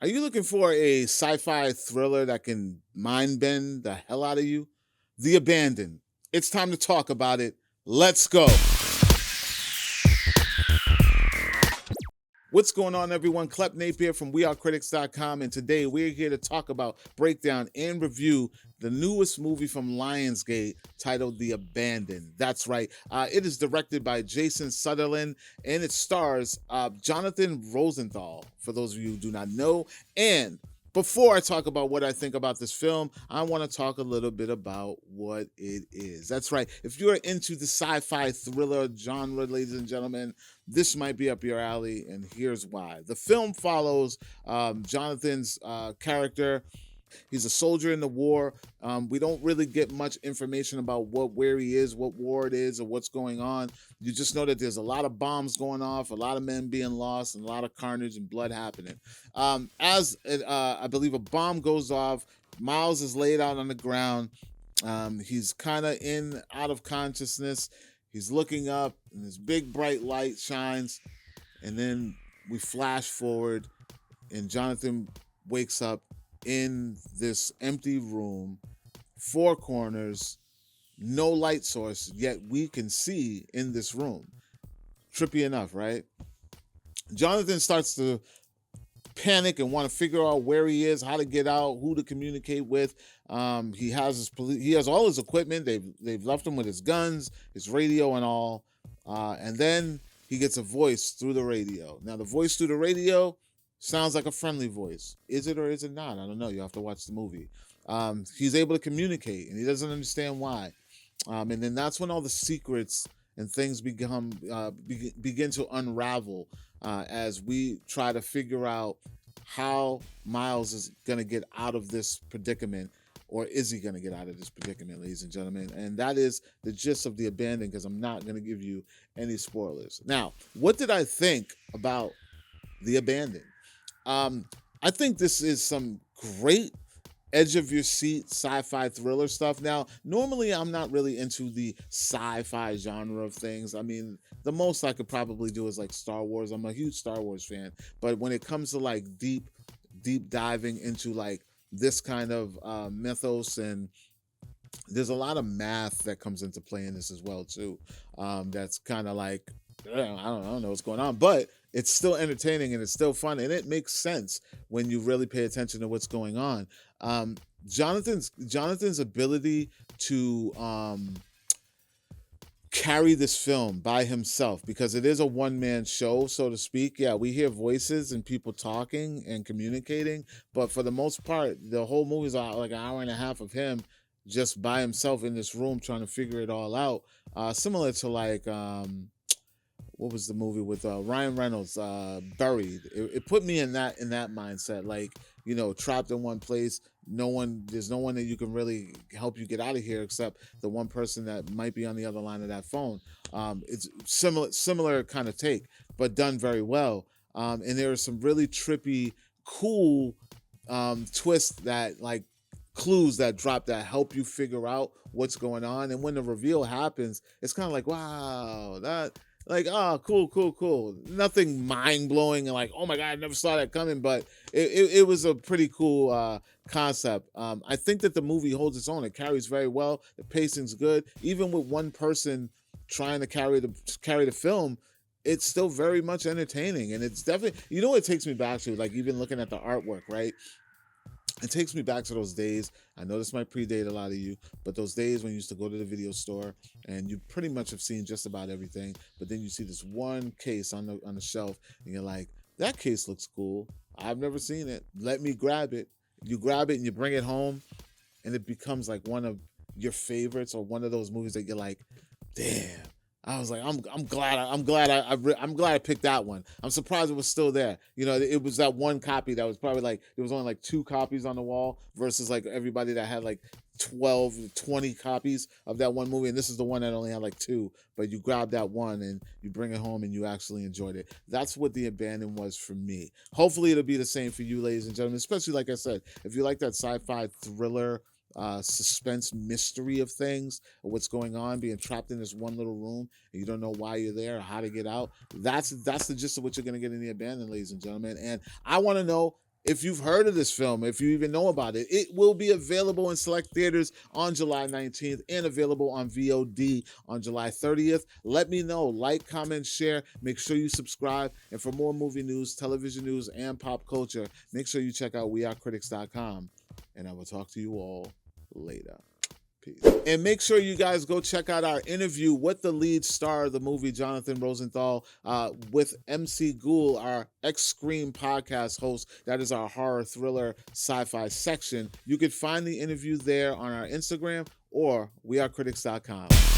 Are you looking for a sci-fi thriller that can mind bend the hell out of you? The Abandoned. It's time to talk about it. Let's go. What's going on, everyone? Clep Napier from wearecritix.com, and today we're here to talk about, break down, and review the newest movie from Lionsgate titled The Abandoned. That's right. It is directed by Jason Sutherland, and it stars Jonathan Rosenthal, for those of you who do not know. And before I talk about what I think about this film, I want to talk a little bit about what it is. That's right. If you're into the sci-fi thriller genre, ladies and gentlemen, this might be up your alley, and here's why. The film follows Jonathan's character. He's a soldier in the war. We don't really get much information about where he is, what war it is, or what's going on. You just know that there's a lot of bombs going off, a lot of men being lost, and a lot of carnage and blood happening. I believe a bomb goes off, Miles is laid out on the ground. He's kind of out of consciousness. He's looking up, and this big bright light shines, and then we flash forward, and Jonathan wakes up in this empty room, four corners, no light source, yet we can see in this room. Trippy enough, right? Jonathan starts to panic and want to figure out where he is, how to get out, who to communicate with. He has all his equipment. They've left him with his guns, his radio, and all. And then he gets a voice through the radio. Now, the voice through the radio sounds like a friendly voice. Is it or is it not? I don't know. You have to watch the movie. He's able to communicate, and he doesn't understand why. And then that's when all the secrets and things begin to unravel as we try to figure out how Miles is going to get out of this predicament, or is he going to get out of this predicament, ladies and gentlemen? And that is the gist of The Abandoned, because I'm not going to give you any spoilers. Now, what did I think about The Abandoned? I think this is some great edge of your seat sci-fi thriller stuff. Now, normally I'm not really into the sci-fi genre of things. I mean, the most I could probably do is like Star Wars. I'm a huge Star Wars fan, but when it comes to like deep diving into like this kind of mythos, and there's a lot of math that comes into play in this as well too. That's kind of like, I don't know what's going on, but it's still entertaining and it's still fun, and it makes sense when you really pay attention to what's going on. Jonathan's ability to carry this film by himself, because it is a one-man show, so to speak. Yeah, we hear voices and people talking and communicating, but for the most part, the whole movie is like an hour and a half of him just by himself in this room trying to figure it all out. Similar to like what was the movie with Ryan Reynolds, Buried? It put me in that mindset, like, trapped in one place. There's no one that you can really help you get out of here except the one person that might be on the other line of that phone. It's similar kind of take, but done very well. And there are some really trippy, cool twists that like clues that drop that help you figure out what's going on. And when the reveal happens, it's kind of like, wow, that. Like, oh, cool. Nothing mind blowing and like, oh my God, I never saw that coming. But it was a pretty cool concept. I think that the movie holds its own. It carries very well. The pacing's good. Even with one person trying to carry the film, it's still very much entertaining. And it's definitely, it takes me back to, like, even looking at the artwork, right? It takes me back to those days. I know this might predate a lot of you, but those days when you used to go to the video store and you pretty much have seen just about everything, but then you see this one case on the shelf and you're like, that case looks cool. I've never seen it. Let me grab it. You grab it and you bring it home, and it becomes like one of your favorites, or one of those movies that you're like, damn. I was like, I'm glad I picked that one. I'm surprised it was still there. It was that one copy that was probably like, there was only like 2 copies on the wall versus like everybody that had like 12, 20 copies of that one movie. And this is the one that only had like 2, but you grab that one and you bring it home and you actually enjoyed it. That's what The Abandoned was for me. Hopefully it'll be the same for you, ladies and gentlemen, especially like I said, if you like that sci-fi thriller, suspense mystery of things, of what's going on, being trapped in this one little room and you don't know why you're there or how to get out. That's the gist of what you're going to get in The Abandoned, ladies and gentlemen. And I want to know, if you've heard of this film, if you even know about it. It will be available in select theaters on July 19th and available on VOD on July 30th. Let me know. Like, comment, share. Make sure you subscribe. And for more movie news, television news, and pop culture, make sure you check out wearecritix.com. And I will talk to you all later. Peace. And make sure you guys go check out our interview with the lead star of the movie, Jonathan Rosenthal, with MC Ghoul, our ex-Scream podcast host. That is our horror thriller sci-fi section. You can find the interview there on our Instagram or wearecritics.com.